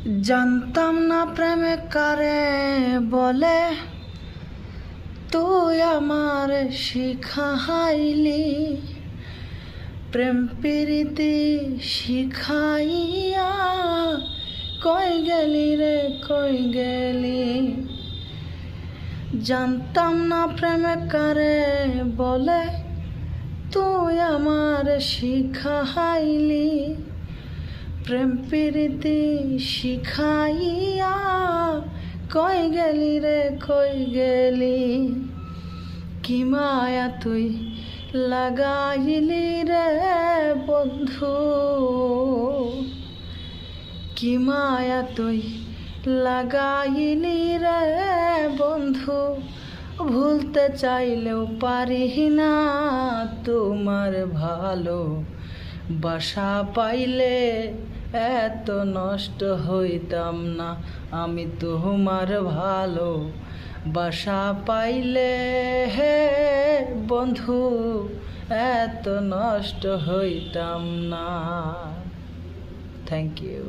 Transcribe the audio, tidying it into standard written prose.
জানতাম না প্রেমে কারে বলে, তুই আমার শিখাইলি। প্রেম প্রীতি শিখাইয়া কই গেলি রে কই গেলি। জানতাম না প্রেমে কারে বলে, তুই আমার শিখাইলি। প্রেম প্রীতি শিখাইয়া কই গেলি রে কই গেলি। কি মায়া তুই লাগাইলি রে বন্ধু, কি মায়া তুই লাগাইলি রে বন্ধু। ভুলতে চাইলেও পারি না তোমার ভালো বাসা পাইলে এত নষ্ট হইতাম না আমি। তোমার ভালো বাসা পাইলে হে বন্ধু এত নষ্ট হইতাম না। Thank you.